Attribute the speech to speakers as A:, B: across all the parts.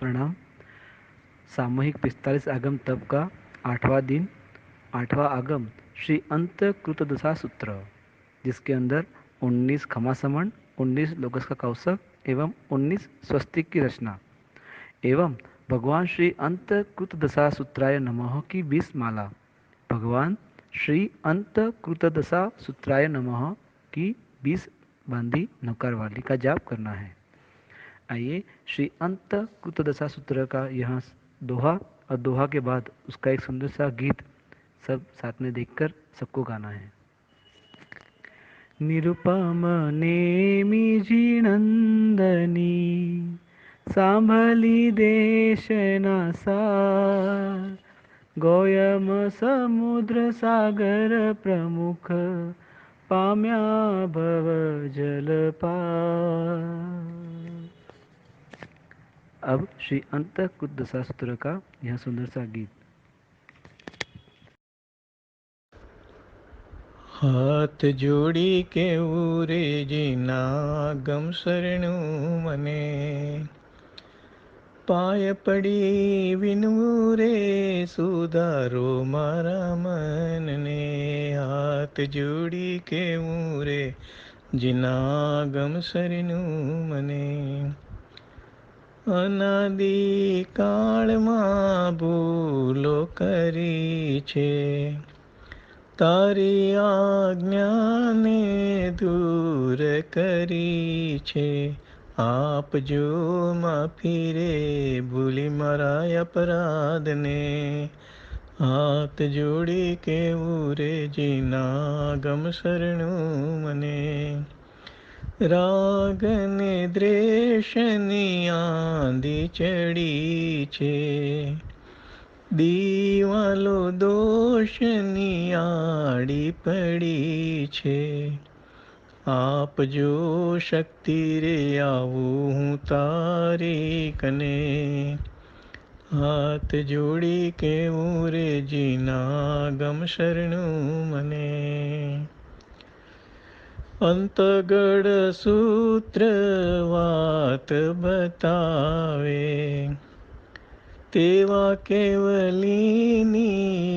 A: प्रणाम। सामूहिक 45 आगम तप का 8वां दिन, 8वां आगम श्री अंत कृत दशा सूत्र, जिसके अंदर 19 खमासमण, 19 लोकस का कौशक एवं 19 स्वस्तिक की रचना एवं भगवान श्री अंत कृत दशा सूत्राय नमः की 20 माला। भगवान श्री अंत कृत दशा सूत्राय नमः की 20 बांधी नकार वाली का जाप करना है। आइए श्री अंत कृत दशा सूत्र का यहाँ दोहा और दोहा के बाद उसका एक सुंदर सा गीत सब साथ में देखकर सबको गाना है। निरुपम नेमी जी नंदनी, सांभली देशना सार, गोयम समुद्र सागर प्रमुख, पाम्या भव जल पार। अब श्री अंत कृत दशा सूत्र का यह सुंदर सा गीत।
B: हाथ जोड़ी के उरे जीना गम शरणु मने, पाय पड़ी विनू रे सुधारो मारा मन ने। हाथ जोड़ी के उरे जीना गम शरणु मने, अनादि काळમાં ભૂલો કરી છે, તારી આજ્ઞાને દૂર કરી છે। આપજો માફી રે ભૂલી મારા અપરાધને, હાથ જોડી કેવું રે જીના ગમ શરણું મને। રાગ ને દ્વેષની આંધી ચડી છે, દીવાલો દોષની આડી પડી છે। આપજો શક્તિ રે આવું હું તારી કને, હાથ જોડી કેવું રે જીના ગમ શરણું મને। અંતગળ સૂત્ર વાત બતાવે, તેવા કેવલીની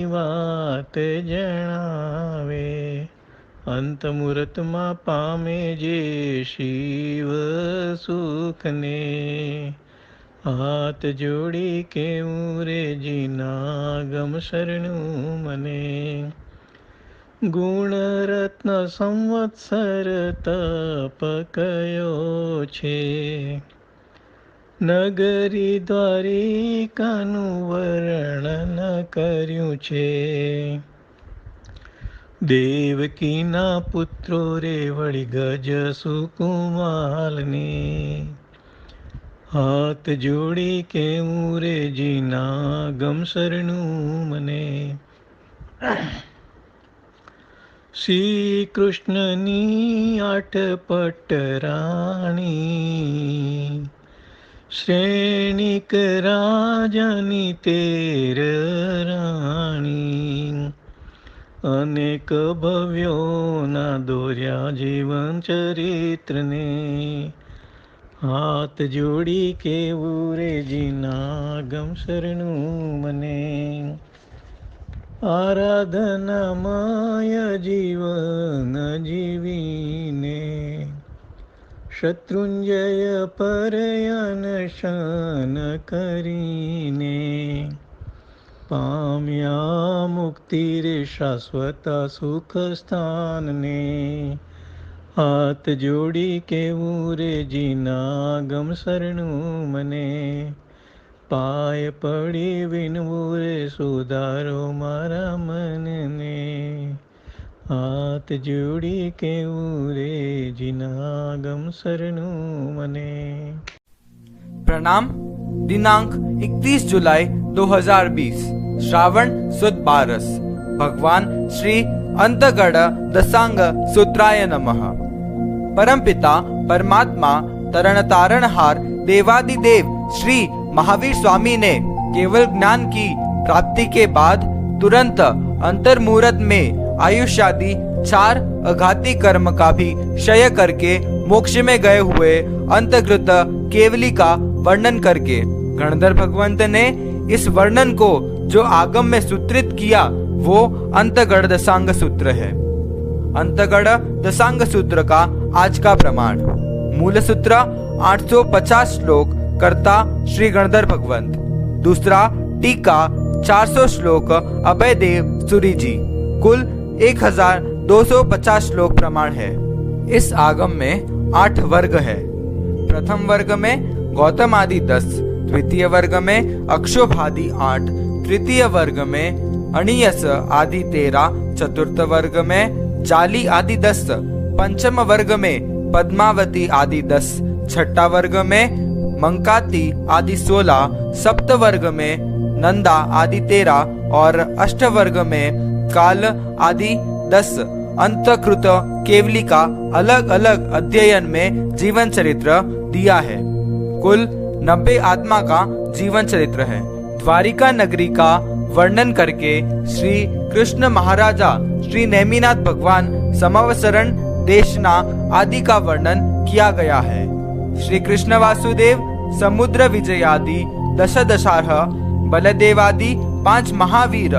B: વાત જણાવે। અંત મુહૂર્તમાં પામે જે શિવ સુખને, હાથ જોડી કેવું રે જીના ગમ શરણું મને। ગુણ રત્ન સંવત્સર તપ કયો છે, નગરી દ્વારિકાનું વર્ણન કર્યું છે। દેવકીના પુત્રો રે વળી ગજ સુકુમાલને, હાથ જોડી કેવું રે જીના ગમ શરણું મને। શ્રી કૃષ્ણની આઠપટ રાણી, શ્રેણિક રાજાની 13 રાણી, અનેક ભવ્યોના દોર્યા જીવન ચરિત્રને, હાથ જોડી કેવું રે જીના ગમ શરણું મને। આરાધનામય જીવન જીવીને, શત્રુંજય પરયન શન કરીને, પામ્યા મુક્તિ રે શાશ્વત સુખ સ્થાનને, હાથ જોડી કેવું રે જીના ગમ શરણું મને। પાય પડી વિનવું રે સુધારો મારા મનને, હાથ જોડી કેવું રે જીના ગમ શરણું મને।
C: प्रणाम। दिनांक 31 जुलाई 2020, श्रावण सुद 12, भगवान श्री अंतगढ़ दशांग सूत्राय नमः। परमपिता परमात्मा तरण तारणहार देवादिदेव श्री महावीर स्वामी ने केवल ज्ञान की प्राप्ति के बाद तुरंत अंतर मुहूर्त में आयुष्यादि 4 अघाती कर्म का भी क्षय करके मोक्ष में गए हुए अंतकृत केवली का वर्णन करके गणधर भगवंत ने इस वर्णन को जो आगम में सूत्रित किया वो अंतगढ़ दशांग सूत्र है। अंतगढ़ दशांग सूत्र का आज का प्रमाण मूल सूत्र 850 श्लोक कर्ता श्री गणधर भगवंत, दूसरा टीका 400 श्लोक अभयदेव सूरी जी, कुल 1250 श्लोक प्रमाण है। इस आगम में 8 वर्ग है। प्रथम वर्ग में गौतम आदि 10, द्वितीय वर्ग में अक्षोभादि 8, तृतीय वर्ग में अणियस आदि 13, चतुर्थ वर्ग में जाली आदि 10, पंचम वर्ग में पद्मावती आदि 10, छठा वर्ग में मंकाती आदि 16, सप्त वर्ग में नंदा आदि 13 और अष्ट वर्ग में काल आदि 10 अंतकृत केवली का अलग अलग अध्ययन में जीवन चरित्र दिया है। कुल 90 आत्मा का जीवन चरित्र है। द्वारिका नगरी का वर्णन करके श्री कृष्ण महाराजा श्री नेमिनाथ भगवान समावसरण देशना आदि का वर्णन किया गया है। श्री कृष्ण वासुदेव समुद्र विजयादि दशारह बलदेवादि 5 महावीर,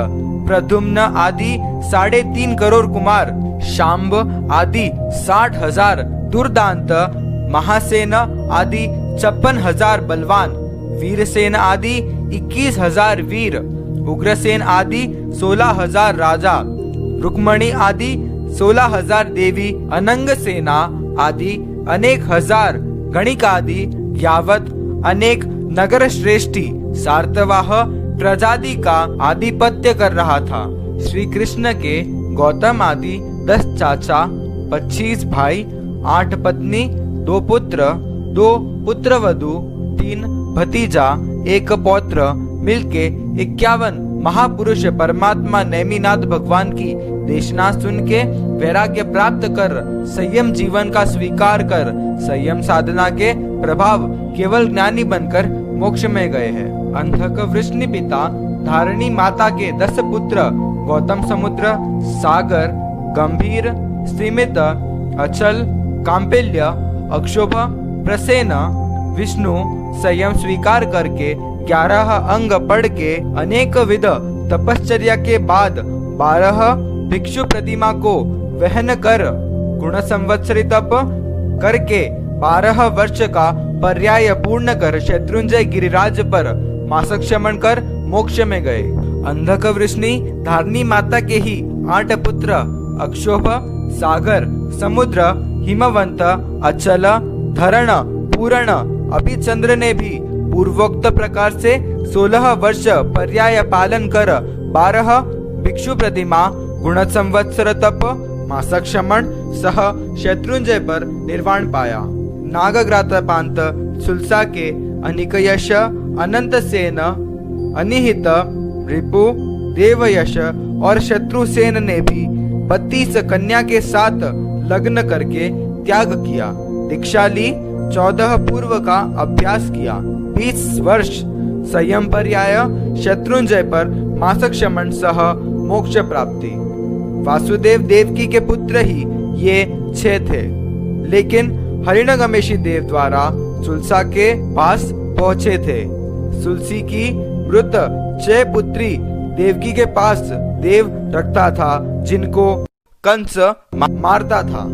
C: प्रद्युम्न आदि 3.5 करोड़ कुमार, शाम्ब आदि 60,000, दुर्दांत महासेन आदि 56,000 बलवान, वीरसेन आदि 21,000 वीर, उग्रसेन आदि 16,000 राजा, रुक्मणी आदि 16,000 देवी, अनंग सेना आदि अनेक हजार, गणिकादि यावत अनेक नगर श्रेष्ठी, सार्तवाह प्रजादि का आधिपत्य कर रहा था। श्री कृष्ण के गौतम आदि 10 चाचा, 25 भाई, 8 पत्नी, 2 पुत्र, 2 पुत्रवधू, 3 भतीजा, 1 पौत्र, मिलके 51 महापुरुष परमात्मा नेमिनाथ भगवान की देशना सुन के वैराग्य प्राप्त कर संयम जीवन का स्वीकार कर संयम साधना के प्रभाव केवल ज्ञानी बनकर मोक्ष में गए हैं। अंधक वृष्णि पिता धारणी माता के 10 पुत्र गौतम समुद्र, सागर, गंभीर, सीमित, अचल, कांपिल्य, अक्षोभ, प्रसेन, विष्णु संयम स्वीकार करके 11 अंग पढ़ के अनेक विध तपश्चर्या के बाद 12 भिक्षु प्रतिमा को वहन कर गुण संवत्सरी तप करके 12 वर्ष का पर्याय पूर्ण कर शत्रुंजय गिरिराज पर मासक क्षमण कर मोक्ष में गए। अंधक वृष्णि धारणी माता के ही 8 पुत्र अक्षोभ, सागर, समुद्र, हिमवंत, अचल, धरण, पूरण, अभिचंद्र ने भी पूर्वोक्त प्रकार से 16 वर्ष पर्याय पालन कर 12 भिक्षु प्रतिमा गुण संवत्सर तप मासक क्षमण सह शत्रुंजय पर निर्वाण पाया। नागग्रातपांत सुलसा के अनिक यश, अनंत सेन, अनिहित, रिपु, देवयश और शत्रुसेन ने भी 32 कन्या के साथ लग्न करके त्याग किया। दीक्षा ली, 14 पूर्व का अभ्यास किया, 20 वर्ष संयम पर्याय शत्रुंजय पर मासक क्षमण सह मोक्ष प्राप्ति। वासुदेव देवकी के पुत्र ही ये 6 थे, लेकिन हरिणगमेशी देव द्वारा सुलसा के पास पहुंचे थे। सुलसी की मृत 6 पुत्री देवकी के पास देव रखता था, जिनको कंस मारता था।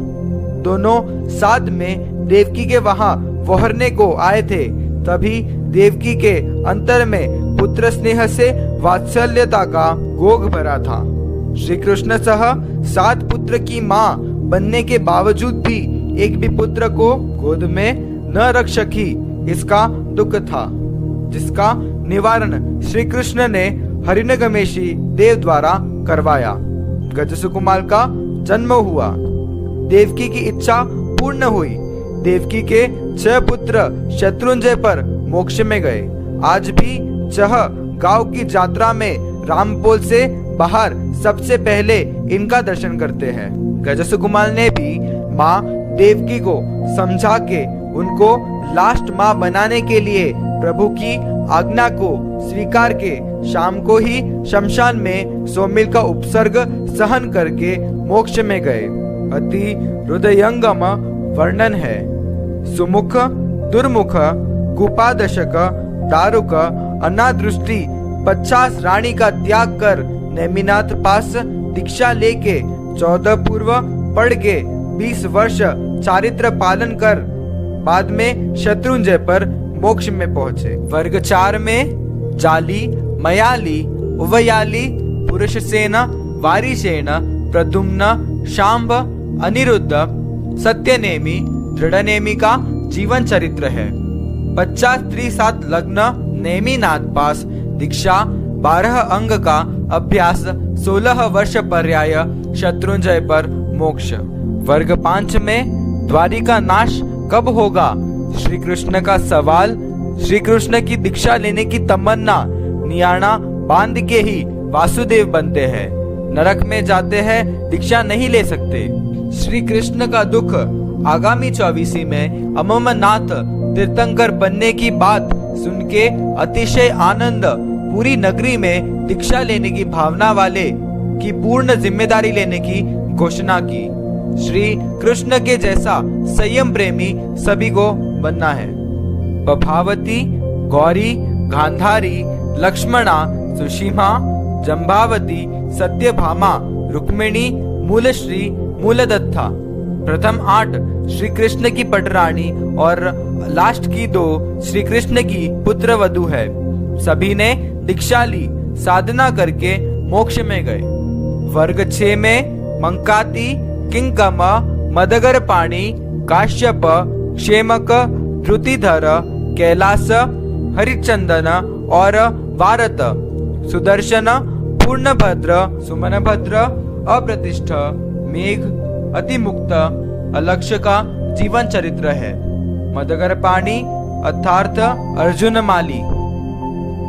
C: दोनों साथ में देवकी के वहां वहरने को आए थे। तभी देवकी के अंतर में पुत्र स्नेह से वात्सल्यता का गोग भरा था। श्री कृष्ण सह 7 पुत्र की मां बनने के बावजूद भी एक भी पुत्र को गोद में न रख सकी, इसका दुख था, जिसका निवारण श्री कृष्ण ने हरिणगमेशी देव द्वारा करवाया। गज सुकुमार का जन्म हुआ। देवकी की इच्छा पूर्ण हुई। देवकी के 6 पुत्र शत्रुंजय पर मोक्ष में गए। आज भी चह गांव की यात्रा में रामपोल से बाहर सबसे पहले इनका दर्शन करते हैं। गज सुकुमार ने भी माँ देवकी को समझा के उनको लास्ट माँ बनाने के लिए प्रभु की आज्ञा को स्वीकार के शाम को ही शमशान में 100 मील का उपसर्ग सहन करके मोक्ष में गए। अति हृदयंगम वर्णन है। सुमुख, दुर्मुख, कुपादशक, दारुक, अनादृष्टि 50 रानी का त्याग कर नेमिनाथ पास दीक्षा लेके 14 पूर्व पढ़ के 20 वर्ष चारित्र पालन कर बाद में शत्रुंजय पर मोक्ष में पहुंचे। वर्ग 4 में जाली, मयाली, उवयाली, पुरुषसेन, वारिसेन, प्रद्युम्न, शांब, अनिरुद्ध, सत्यनेमी, दृढ़नेमी का जीवन चरित्र है। 50 स्त्री 7 लग्न नेमिनाथ पास दीक्षा, 12 अंग का अभ्यास, 16 वर्ष पर्याय शत्रुंजय पर मोक्ष। वर्ग 5 में द्वारिका नाश कब होगा, श्री कृष्ण का सवाल, श्री कृष्ण की दीक्षा लेने की तमन्ना, नियाणा बांध के ही वासुदेव बनते हैं, नरक में जाते हैं, दीक्षा नहीं ले सकते। श्री कृष्ण का दुख, आगामी 24 में अमरनाथ तीर्थंकर बनने की बात सुन के अतिशय आनंद, पूरी नगरी में दीक्षा लेने की भावना वाले की पूर्ण जिम्मेदारी लेने की घोषणा की। श्री कृष्ण के जैसा संयम प्रेमी सभी को बनना है। प्रभावती, गौरी, गांधारी, लक्ष्मणा, सुशीमा, जंभावती, सत्यभामा, रुक्मिणी, मूलश्री, मूलदत्ता, प्रथम 8 श्री कृष्ण की पटरानी और लास्ट की 2 श्री कृष्ण की पुत्र वधु है। सभी ने दीक्षा ली, साधना करके मोक्ष में गए। वर्ग 6 में मंकाती, किंकम, मदगर पाणी, काश्यप, क्षेमक, ध्रुतिधर, कैलास, हरिचंदन और वारत, सुदर्शन, पूर्णभद्र, सुमनभद्र, अप्रतिष्ठ, मेघ, अतिमुक्त, अलक्ष्य का जीवन चरित्र है। मदगर पाणी अर्थात अर्जुन माली,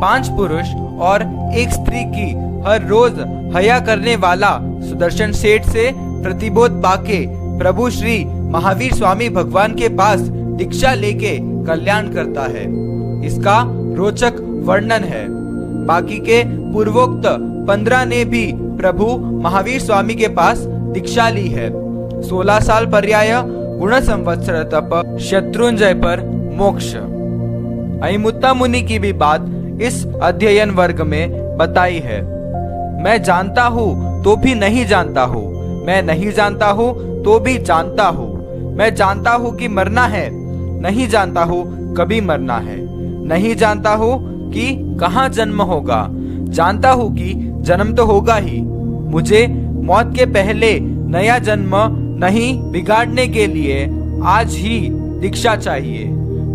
C: 5 पुरुष और 1 स्त्री की हर रोज हया करने वाला सुदर्शन सेठ से प्रतिबोध पाके प्रभु श्री महावीर स्वामी भगवान के पास दीक्षा लेके कल्याण करता है। इसका रोचक वर्णन है। बाकी के पूर्वोक्त 15 ने भी प्रभु महावीर स्वामी के पास दीक्षा ली है। 16 साल पर्याय गुण संवत्सर तप शत्रुंजय पर मोक्ष। अहिमुत्ता मुनि की भी बात इस अध्ययन वर्ग में बताई है। मैं जानता हूँ तो भी नहीं जानता हूँ, मैं नहीं जानता हूँ तो भी जानता हूँ, मैं जानता हूँ कि मरना है, नहीं जानता हूँ कभी मरना है, नहीं जानता हूँ कि कहाँ जन्म होगा, जानता हूँ कि जन्म तो होगा ही। मुझे मौत के पहले नया जन्म नहीं बिगाड़ने के लिए आज ही दीक्षा चाहिए।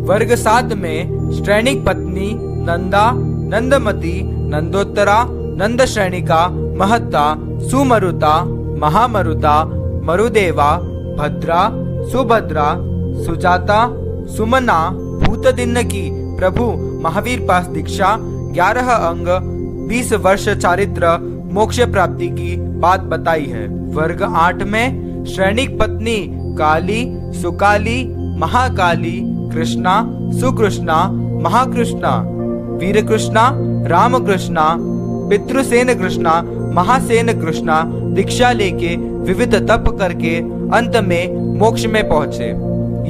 C: वर्ग 7 में श्रेणिक पत्नी नंदा, नंदमती, नंदोत्तरा, नंद श्रेणिका, महत्ता, सुमरुता, महामरुता, मरुदेवा, भद्रा, सुभद्रा, सुजाता, सुमना, भूतदिन्न की प्रभु महावीर पास दीक्षा, 11 अंग, 20 वर्ष चारित्र मोक्ष प्राप्ति की बात बताई है। वर्ग 8 में श्रेणिक पत्नी काली, सुकाली, महाकाली, कृष्णा, सुकृष्णा, महाकृष्णा, वीर कृष्णा, राम कृष्णा, पितृसेन कृष्णा, महासेन कृष्णा दीक्षा लेके विविध तप करके अंत में मोक्ष में पहुँचे।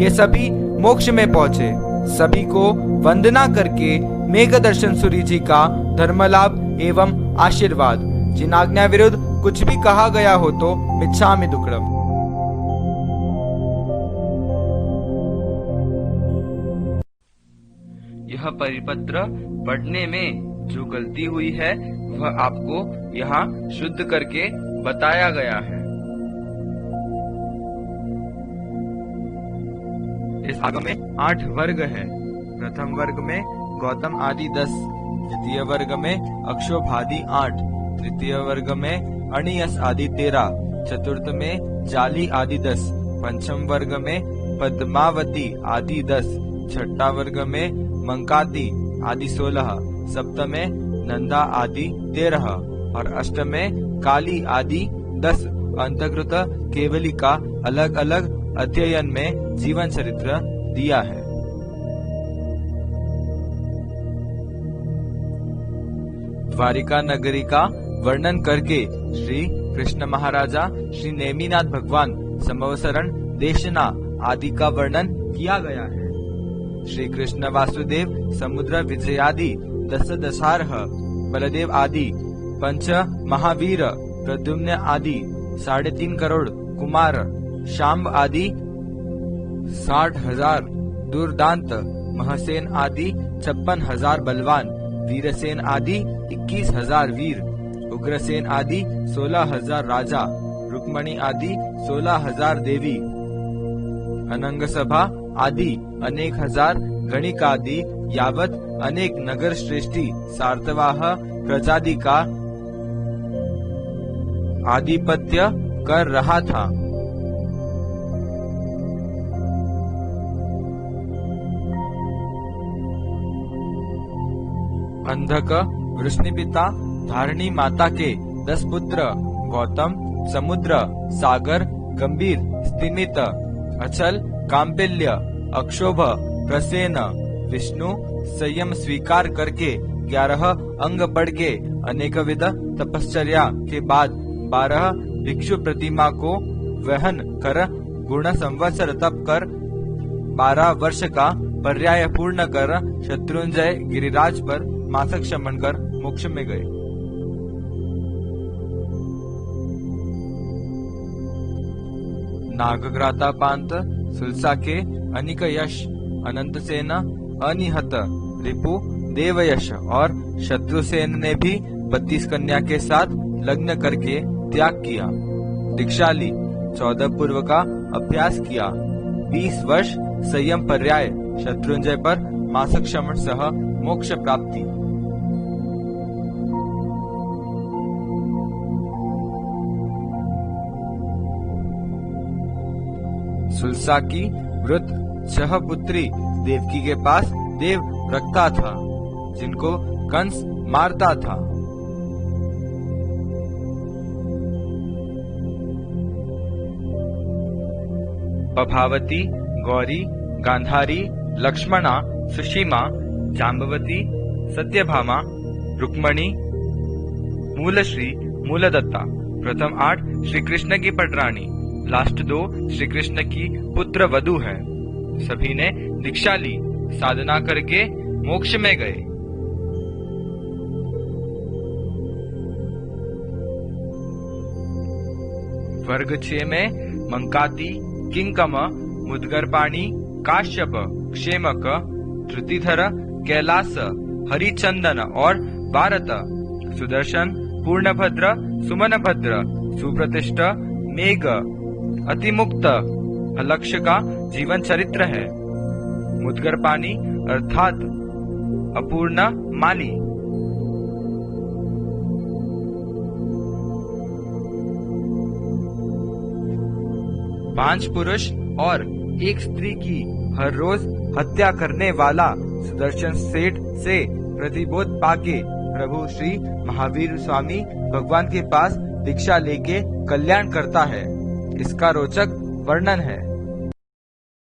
C: ये सभी मोक्ष में पहुँचे। सभी को वंदना करके मेघ दर्शन सूरी जी का धर्मलाभ एवं आशीर्वाद। जिन आज्ञा विरुद्ध कुछ भी कहा गया हो तो मिच्छामि दुक्कडम।
D: यह परिपत्र पढ़ने में जो गलती हुई है वह आपको यहाँ शुद्ध करके बताया गया है।
C: इस आगम में 8 वर्ग है। प्रथम वर्ग में गौतम आदि 10, द्वितीय वर्ग में अक्षोभादि 8, तृतीय वर्ग में अणियस आदि 13, चतुर्थ में जाली आदि 10, पंचम वर्ग में पद्मावती आदि 10, छठा वर्ग में मंकाती आदि 16, सप्तम में नंदा आदि 13 और अष्टम में काली आदि 10 अंतकृत केवली का अलग अलग अध्ययन में जीवन चरित्र दिया है। द्वारिका नगरी का वर्णन करके श्री कृष्ण महाराजा, श्री नेमिनाथ भगवान, संवत्सरण, देशना आदि का वर्णन किया गया है। श्री कृष्ण वासुदेव समुद्र विजयादि दस दशारह बलदेव आदि पंच महावीर प्रद्युम्न आदि 3.5 करोड़ कुमार शाम्ब आदि 60,000 दुर्दांत महसेन आदि 56,000 बलवान वीरसेन आदि 21,000 वीर उग्रसेन आदि 16,000 राजा रुक्मणी आदि 16,000 देवी अनंग सभा आदि अनेक हजार गणिकादि यावत अनेक नगर श्रेष्ठी सार्तवाह प्रजादि का आधिपत्य कर रहा था। अंधक वृष्णिपिता धारणी माता के 10 पुत्र गौतम समुद्र सागर गंभीर स्तिमित अचल काम्पिल्य अक्षोभ प्रसेन विष्णु संयम स्वीकार करके 11 अंग बढ़ के अनेक विध तपश्चर्या के बाद 12 भिक्षु प्रतिमा को वहन कर गुण संवत्सर तप कर 12 वर्ष का पर्याय पूर्ण कर शत्रुंजय गिरिराज पर मासक शमन कर मोक्ष में गए। नागग्राता पांत सुलसा के अनिक यश अनंत सेन अनिहत रिपु देवयश और शत्रुसेन ने भी 32 कन्या के साथ लग्न करके त्याग किया। दीक्षा ली 14 पूर्व का अभ्यास किया। 20 वर्ष संयम पर्याय शत्रुंजय पर मासक शमन सह मोक्ष प्राप्ति। सुलसा की वृत 6 पुत्री देवकी के पास देव रखता था जिनको कंस मारता था। पभावती गौरी गांधारी लक्ष्मणा सुशीमा जाम्बवती सत्यभामा रुक्मणी मूलश्री मूलदत्ता प्रथम 8 श्री कृष्ण की पटरानी लास्ट 2 श्री कृष्ण की पुत्र वधू है। सभी ने दीक्षा ली साधना करके मोक्ष में गए। वर्ग 6 में मंकाती किंकम मुदगरपाणी काश्यप क्षेमक धृतिधर कैलास हरिचंदन और भारत सुदर्शन पूर्णभद्र सुमनभद्र सुप्रतिष्ठ मेघ अतिमुक्त लक्ष्य का जीवन चरित्र है। मुदगरपाणी अर्थात अपूर्ण माली। पांच पुरुष और एक स्त्री की हर रोज हत्या करने वाला सुदर्शन सेठ से प्रतिबोध पाके प्रभु श्री महावीर स्वामी भगवान के पास दीक्षा लेके कल्याण करता है। इसका रोचक वर्णन है।